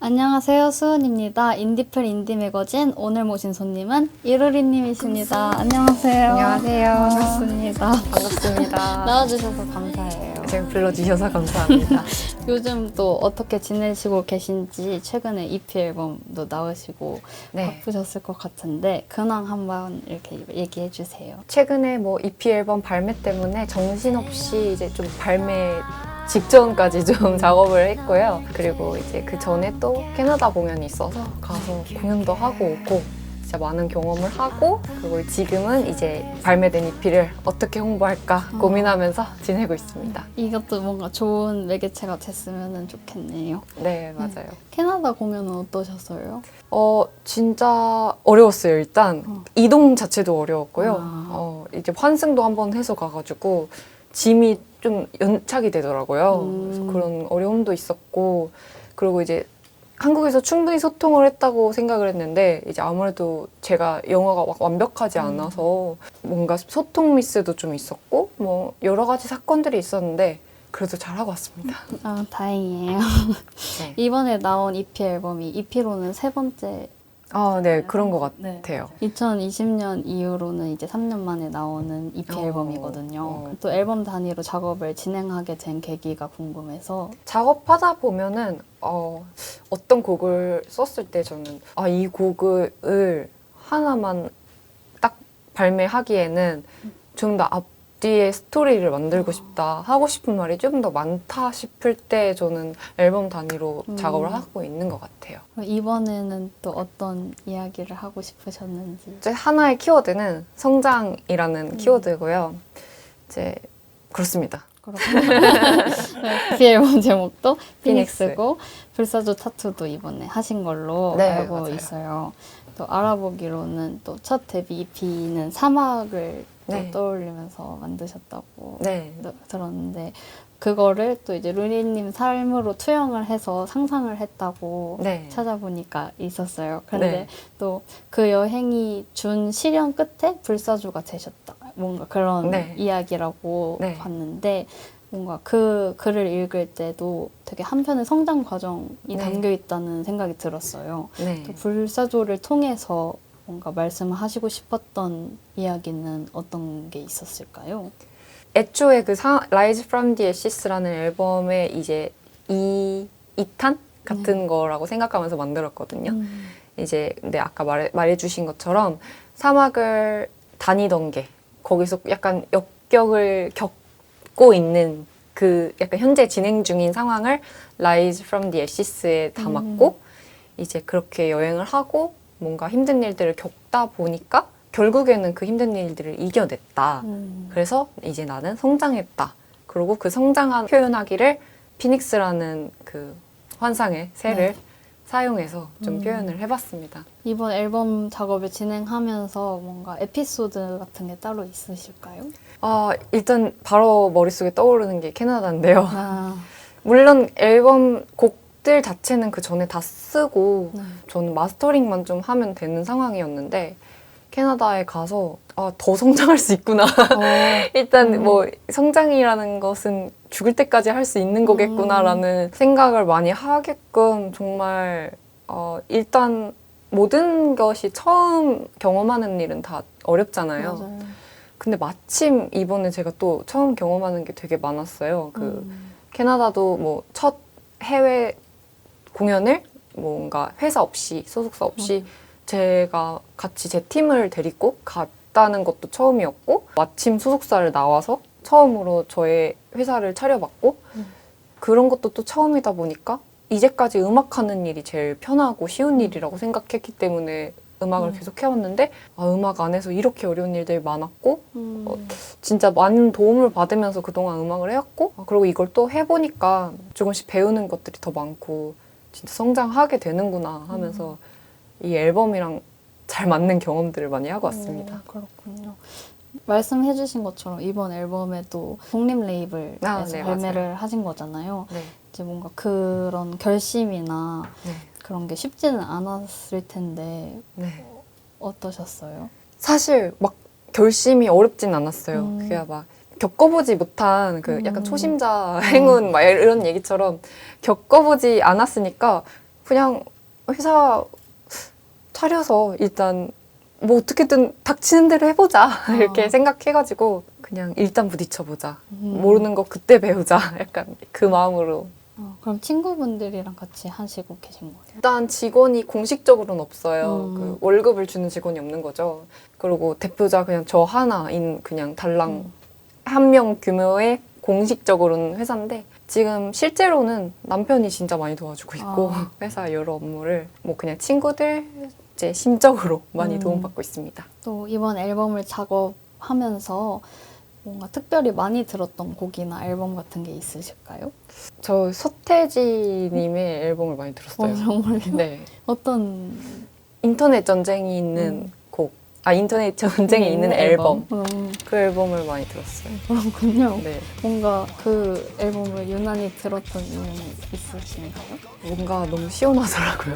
안녕하세요, 수은입니다. 인디플 인디매거진 오늘 모신 손님은 이루리님이십니다. 안녕하세요. 안녕하세요. 반갑습니다. 반갑습니다. 나와주셔서 감사해요. 지금 불러주셔서 감사합니다. 요즘 또 어떻게 지내시고 계신지 최근에 EP 앨범도 나오시고 네. 바쁘셨을 것 같은데 근황 한번 이렇게 얘기해 주세요. 최근에 뭐 EP 앨범 발매 때문에 정신없이 이제 좀 발매 직전까지 좀 작업을 했고요. 그리고 이제 그 전에 또 캐나다 공연이 있어서 가서 공연도 하고 오고 진짜 많은 경험을 하고 그리고 지금은 이제 발매된 EP를 어떻게 홍보할까 고민하면서 지내고 있습니다. 이것도 뭔가 좋은 매개체가 됐으면 좋겠네요. 네, 맞아요. 캐나다 공연은 어떠셨어요? 진짜 어려웠어요. 일단 이동 자체도 어려웠고요. 아. 이제 환승도 한번 해서 가가지고 짐이 좀 연착이 되더라고요. 그래서 그런 어려움도 있었고 그리고 이제 한국에서 충분히 소통을 했다고 생각을 했는데 이제 아무래도 제가 영어가 막 완벽하지 않아서 뭔가 소통 미스도 좀 있었고 뭐 여러 가지 사건들이 있었는데 그래도 잘하고 왔습니다. 아, 다행이에요. 네. 이번에 나온 EP 앨범이 EP로는 세 번째. 네, 그런 것 네. 같아요. 2020년 이후로는 이제 3년 만에 나오는 EP 앨범이거든요. 또 앨범 단위로 작업을 진행하게 된 계기가 궁금해서. 작업하다 보면은 어떤 곡을 썼을 때 저는 이 곡을 하나만 딱 발매하기에는 좀 더 앞뒤에 스토리를 만들고 싶다 하고 싶은 말이 좀 더 많다 싶을 때 저는 앨범 단위로 작업을 하고 있는 것 같아요. 이번에는 또 어떤 이야기를 하고 싶으셨는지. 이제 하나의 키워드는 성장이라는 키워드고요. 이제 그렇습니다. EP 앨범 제목도 피닉스. 피닉스고 불사조 타투도 이번에 하신 걸로 네, 알고 맞아요. 있어요. 또 알아보기로는 또 첫 데뷔 EP는 사막을 또 네. 떠올리면서 만드셨다고 네. 들었는데 그거를 또 이제 루리님 삶으로 투영을 해서 상상을 했다고 네. 찾아보니까 있었어요. 그런데 네. 또 그 여행이 준 시련 끝에 불사조가 되셨다. 뭔가 그런 네. 이야기라고 네. 봤는데 뭔가 그 글을 읽을 때도 되게 한편의 성장 과정이 네. 담겨 있다는 생각이 들었어요. 네. 또 불사조를 통해서 뭔가 말씀하시고 싶었던 이야기는 어떤 게 있었을까요? 애초에 그 Rise from the Ashes라는 앨범에 이제 2탄 같은 거라고 생각하면서 만들었거든요. 이제 근데 아까 말해주신 것처럼 사막을 다니던 게 거기서 약간 역경을 겪고 있는 그 약간 현재 진행 중인 상황을 Rise from the Ashes에 담았고 이제 그렇게 여행을 하고 뭔가 힘든 일들을 겪다 보니까 결국에는 그 힘든 일들을 이겨냈다. 그래서 이제 나는 성장했다. 그리고 그 성장한 표현하기를 피닉스라는 그 환상의 새를 사용해서 좀 표현을 해봤습니다. 이번 앨범 작업을 진행하면서 뭔가 에피소드 같은 게 따로 있으실까요? 일단 바로 머릿속에 떠오르는 게 캐나다인데요. 아, 물론 앨범 곡들 자체는 그 전에 다 쓰고 네. 저는 마스터링만 좀 하면 되는 상황이었는데 캐나다에 가서 더 성장할 수 있구나. 일단 뭐 성장이라는 것은 죽을 때까지 할 수 있는 거겠구나라는 생각을 많이 하게끔 정말 일단 모든 것이 처음 경험하는 일은 다 어렵잖아요. 맞아요. 근데 마침 이번에 제가 또 처음 경험하는 게 되게 많았어요. 캐나다도 뭐 첫 해외 공연을 뭔가 회사 없이 소속사 없이 제가 같이 제 팀을 데리고 갔다는 것도 처음이었고 마침 소속사를 나와서 처음으로 저의 회사를 차려봤고 그런 것도 또 처음이다 보니까 이제까지 음악하는 일이 제일 편하고 쉬운 일이라고 생각했기 때문에 음악을 계속 해왔는데 음악 안에서 이렇게 어려운 일들이 많았고 진짜 많은 도움을 받으면서 그동안 음악을 해왔고 그리고 이걸 또 해보니까 조금씩 배우는 것들이 더 많고 진짜 성장하게 되는구나 하면서 이 앨범이랑 잘 맞는 경험들을 많이 하고 왔습니다. 그렇군요. 말씀해주신 것처럼 이번 앨범에도 독립 레이블에서 네, 발매를 맞아요. 하신 거잖아요. 네. 이제 뭔가 그런 결심이나 네. 그런 게 쉽지는 않았을 텐데 네. 어떠셨어요? 사실 막 결심이 어렵진 않았어요. 그게 막 겪어보지 못한 그 약간 초심자 행운 막 이런 얘기처럼 겪어보지 않았으니까 그냥 회사 차려서 일단 뭐 어떻게든 닥치는 대로 해보자 이렇게 생각해가지고 그냥 일단 부딪혀보자. 모르는 거 그때 배우자. 약간 그 마음으로. 그럼 친구분들이랑 같이 하시고 계신 거예요? 일단 직원이 공식적으로는 없어요. 그 월급을 주는 직원이 없는 거죠. 그리고 대표자 그냥 저 하나인 그냥 달랑 한 명 규모의 공식적으로는 회사인데 지금 실제로는 남편이 진짜 많이 도와주고 있고 회사 여러 업무를 뭐 그냥 친구들 제 심적으로 많이 도움받고 있습니다. 또 이번 앨범을 작업하면서 뭔가 특별히 많이 들었던 곡이나 앨범 같은 게 있으실까요? 저 서태지님의 앨범을 많이 들었어요. 정말요? 네. 어떤 인터넷 전쟁이 있는 곡. 인터넷 전쟁이 있는 앨범. 그 앨범을 많이 들었어요. 그렇군요. 네. 뭔가 그 앨범을 유난히 들었던 이유는 있으신가요? 뭔가 너무 시원하더라고요.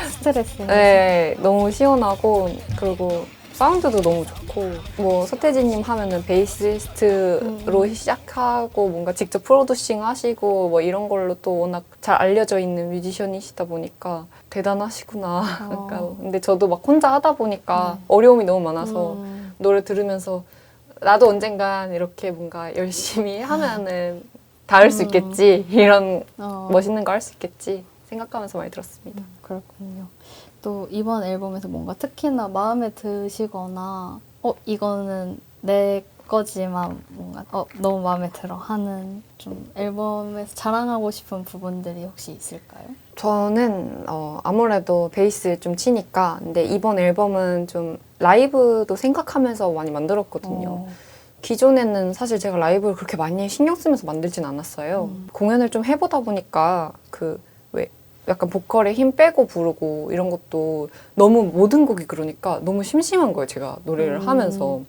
스트레스. 네, 너무 시원하고 그리고 사운드도 너무 좋고 뭐 서태지님 하면은 베이시스트로 시작하고 뭔가 직접 프로듀싱 하시고 뭐 이런 걸로 또 워낙 잘 알려져 있는 뮤지션이시다 보니까 대단하시구나. 그러니까 근데 저도 막 혼자 하다 보니까 어려움이 너무 많아서 노래 들으면서 나도 언젠간 이렇게 뭔가 열심히 하면은 닿을 수 있겠지. 이런 멋있는 거 할 수 있겠지 생각하면서 많이 들었습니다. 그렇군요. 또 이번 앨범에서 뭔가 특히나 마음에 드시거나 이거는 내 거지만 뭔가 너무 마음에 들어 하는 좀 앨범에서 자랑하고 싶은 부분들이 혹시 있을까요? 저는 아무래도 베이스 좀 치니까 근데 이번 앨범은 좀 라이브도 생각하면서 많이 만들었거든요. 기존에는 사실 제가 라이브를 그렇게 많이 신경 쓰면서 만들진 않았어요. 공연을 좀 해보다 보니까 약간 보컬에 힘 빼고 부르고 이런 것도 너무 모든 곡이 그러니까 너무 심심한 거예요. 제가 노래를 하면서.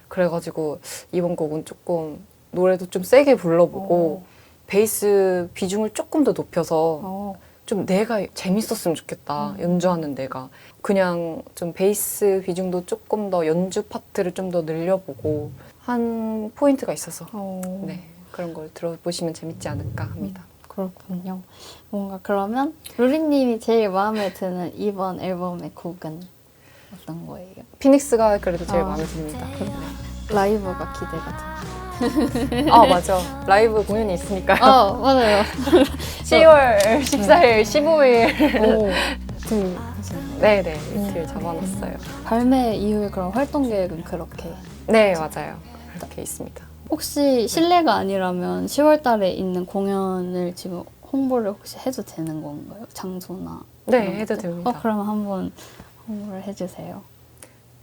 그래가지고 이번 곡은 조금 노래도 좀 세게 불러보고 베이스 비중을 조금 더 높여서 좀 내가 재밌었으면 좋겠다. 연주하는 내가. 그냥 좀 베이스 비중도 조금 더 연주 파트를 좀 더 늘려보고 한 포인트가 있어서 네, 그런 걸 들어보시면 재밌지 않을까 합니다. 그렇군요. 뭔가 그러면 루리님이 제일 마음에 드는 이번 앨범의 곡은 어떤 거예요? 피닉스가 그래도 제일 마음에 듭니다. 라이브가 기대가 돼요. 맞아. 라이브 공연이 있으니까요. 맞아요. 10월 14일, 15일. 둘. 네네, 이틀 잡아놨어요. 발매 이후에 그런 활동 계획은 그렇게? 네, 맞아요. 그렇게 있습니다. 혹시 실례가 아니라면 10월 달에 있는 공연을 지금 홍보를 혹시 해도 되는 건가요? 장소나? 네, 해도 됩니다. 그러면 한번 홍보를 해주세요.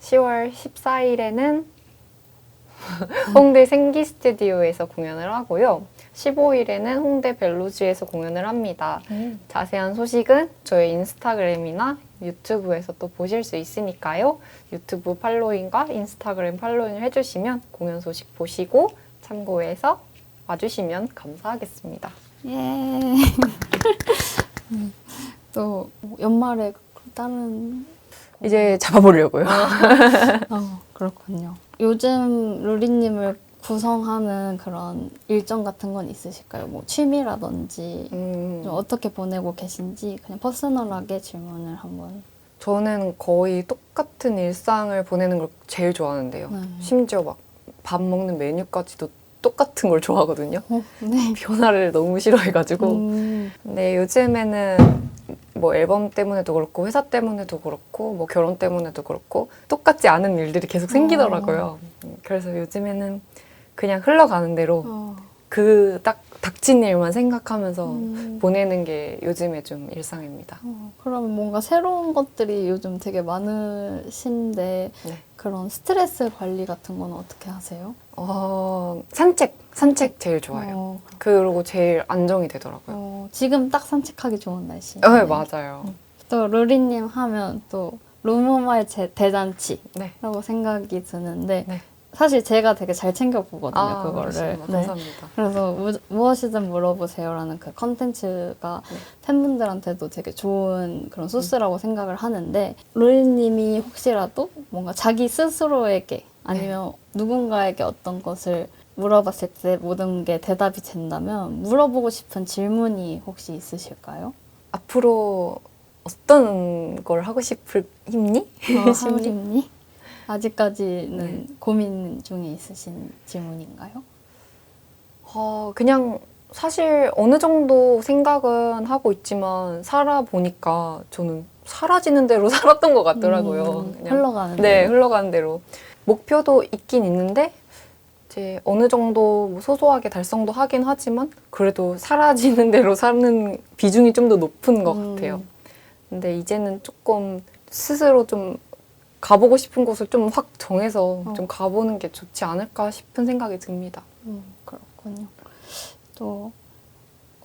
10월 14일에는 홍대 생기 스튜디오에서 공연을 하고요. 15일에는 홍대 벨로지에서 공연을 합니다. 자세한 소식은 저희 인스타그램이나 유튜브에서 또 보실 수 있으니까요. 유튜브 팔로잉과 인스타그램 팔로잉을 해주시면 공연 소식 보시고 참고해서 와주시면 감사하겠습니다. 예. 또 연말에 다른 이제 잡아보려고요. 그렇군요. 요즘 루리님을 구성하는 그런 일정 같은 건 있으실까요? 뭐 취미라든지 좀 어떻게 보내고 계신지 그냥 퍼스널하게 질문을 한번. 저는 거의 똑같은 일상을 보내는 걸 제일 좋아하는데요. 심지어 막 밥 먹는 메뉴까지도 똑같은 걸 좋아하거든요. 네. 변화를 너무 싫어해가지고. 근데 요즘에는 뭐 앨범 때문에도 그렇고 회사 때문에도 그렇고 뭐 결혼 때문에도 그렇고 똑같지 않은 일들이 계속 생기더라고요. 그래서 요즘에는 그냥 흘러가는 대로 그 딱 닥친 일만 생각하면서 보내는 게 요즘에 좀 일상입니다. 그럼 뭔가 새로운 것들이 요즘 되게 많으신데 네. 그런 스트레스 관리 같은 건 어떻게 하세요? 산책 제일 좋아요. 그리고 제일 안정이 되더라고요. 지금 딱 산책하기 좋은 날씨. 네, 맞아요. 또 루리님 하면 또 루모마의 대잔치라고 네. 생각이 드는데 네. 사실 제가 되게 잘 챙겨보거든요, 그거를. 감사합니다. 그래서 무엇이든 물어보세요라는 그 컨텐츠가 팬분들한테도 되게 좋은 그런 소스라고 생각을 하는데 루리님이 혹시라도 뭔가 자기 스스로에게 아니면 누군가에게 어떤 것을 물어봤을 때 모든 게 대답이 된다면 물어보고 싶은 질문이 혹시 있으실까요? 앞으로 어떤 걸 하고 싶니? 하고 싶니? 아직까지는 고민 중에 있으신 질문인가요? 그냥 사실 어느 정도 생각은 하고 있지만 살아보니까 저는 사라지는 대로 살았던 것 같더라고요. 그냥. 흘러가는 네, 대로. 흘러가는 대로. 목표도 있긴 있는데 이제 어느 정도 뭐 소소하게 달성도 하긴 하지만 그래도 사라지는 대로 사는 비중이 좀 더 높은 것 같아요. 근데 이제는 조금 스스로 좀 가보고 싶은 곳을 좀 확 정해서 좀 가보는 게 좋지 않을까 싶은 생각이 듭니다. 그렇군요. 또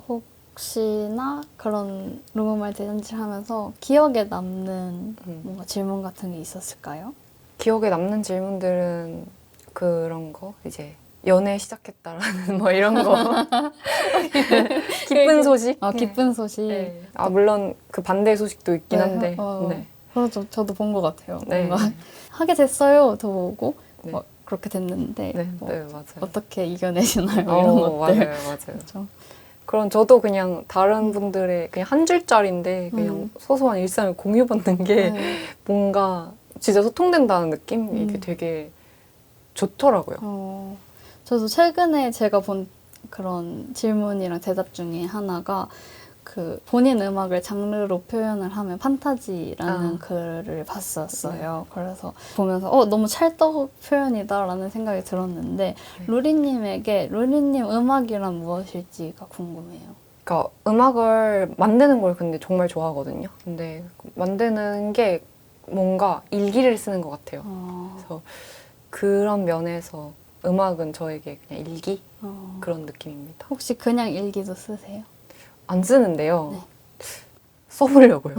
혹시나 그런 rumor 대잔치를 하면서 기억에 남는 뭔가 질문 같은 게 있었을까요? 기억에 남는 질문들은 그런 거 이제 연애 시작했다라는 뭐 이런 거 기쁜 소식. 기쁜 소식. 네. 물론 그 반대 소식도 있긴 한데. 네. 그렇죠. 저도 본 것 같아요. 네. 뭔가 하게 됐어요. 더 보고 네. 그렇게 됐는데 네, 네, 맞아요. 어떻게 이겨내시나요? 이런 것들. 맞아요. 그렇죠. 그럼 저도 그냥 다른 분들의 그냥 한 줄짜리인데 그냥 소소한 일상을 공유받는 게 뭔가 진짜 소통된다는 느낌? 이게 되게 좋더라고요. 저도 최근에 제가 본 그런 질문이랑 대답 중에 하나가 그 본인 음악을 장르로 표현을 하면 판타지라는 글을 봤었어요. 그래서 보면서 너무 찰떡 표현이다라는 생각이 들었는데 루리님에게 루리님 음악이란 무엇일지가 궁금해요. 그러니까 음악을 만드는 걸 근데 정말 좋아하거든요. 근데 만드는 게 뭔가 일기를 쓰는 것 같아요. 그래서 그런 면에서 음악은 저에게 그냥 일기? 그런 느낌입니다. 혹시 그냥 일기도 쓰세요? 안 쓰는데요. 써보려고요.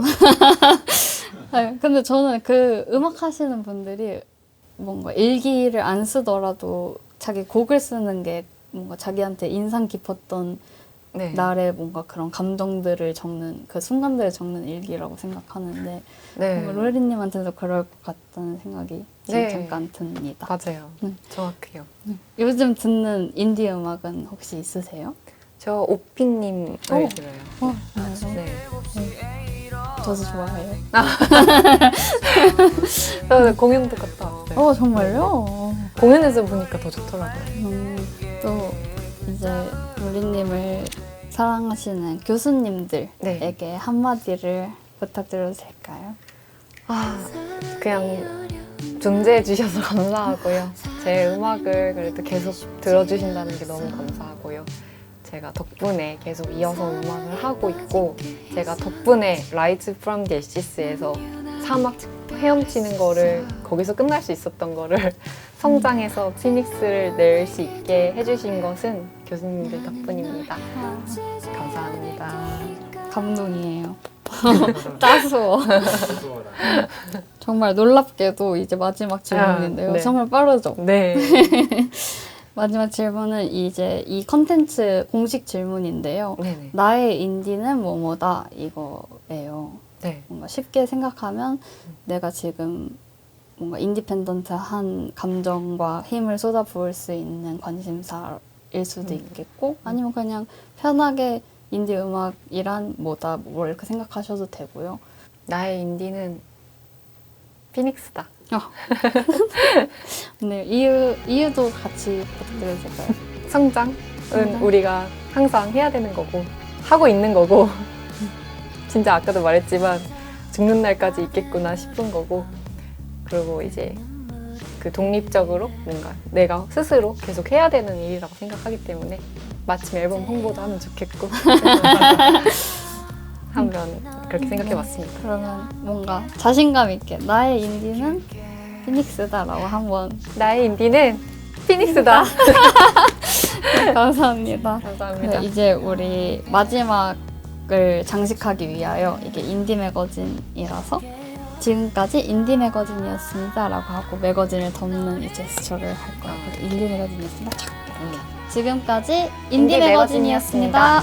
근데 저는 그 음악 하시는 분들이 뭔가 일기를 안 쓰더라도 자기 곡을 쓰는 게 뭔가 자기한테 인상 깊었던 날의 뭔가 그런 감정들을 적는 그 순간들을 적는 일기라고 생각하는데 뭔가 로에리님한테도 그럴 것 같다는 생각이 지금 잠깐 듭니다. 맞아요. 정확해요. 요즘 듣는 인디 음악은 혹시 있으세요? 저 오피님을 들어요. 네. 저도 좋아해요. 공연도 갔다 왔어요. 정말요? 공연에서 보니까 더 좋더라고요. 또 이제 로리님을 사랑하시는 교수님들에게 한마디를 부탁드려도 될까요? 그냥 존재해 주셔서 감사하고요. 제 음악을 그래도 계속 들어주신다는 게 너무 감사하고요. 제가 덕분에 계속 이어서 음악을 하고 있고 제가 덕분에 Rise from the Ashes에서 사막 헤엄치는 거를 거기서 끝날 수 있었던 거를 성장해서 피닉스를 낼 수 있게 해주신 것은 교수님들 덕분입니다. 감사합니다. 감동이에요. 따스워. 정말 놀랍게도 이제 마지막 질문인데요. 정말 빠르죠? 네. 마지막 질문은 이제 이 컨텐츠 공식 질문인데요. 네네. 나의 인디는 뭐뭐다 이거예요. 네. 뭔가 쉽게 생각하면 내가 지금 뭔가 인디펜던트한 감정과 힘을 쏟아부을 수 있는 관심사일 수도 있겠고 아니면 그냥 편하게 인디 음악이란 뭐다 뭐 이렇게 생각하셔도 되고요. 나의 인디는 피닉스다. 네, 이유도 같이 부탁드려도 될까요? 성장은 우리가 항상 해야 되는 거고 하고 있는 거고 진짜 아까도 말했지만 죽는 날까지 있겠구나 싶은 거고 그리고 이제 그 독립적으로 뭔가 내가 스스로 계속 해야 되는 일이라고 생각하기 때문에 마침 앨범 홍보도 하면 좋겠고 하면 그렇게 생각해봤습니다. 그러면 뭔가 자신감 있게 나의 인디는 피닉스다라고 한번 나의 인디는 피닉스다. 감사합니다. 감사합니다. 이제 우리 마지막을 장식하기 위하여 이게 인디 매거진이라서 지금까지 인디 매거진이었습니다 라고 하고 매거진을 덮는 이 제스처를 할 거예요. 인디 매거진이었습니다. 이렇게. 지금까지 인디 매거진이었습니다.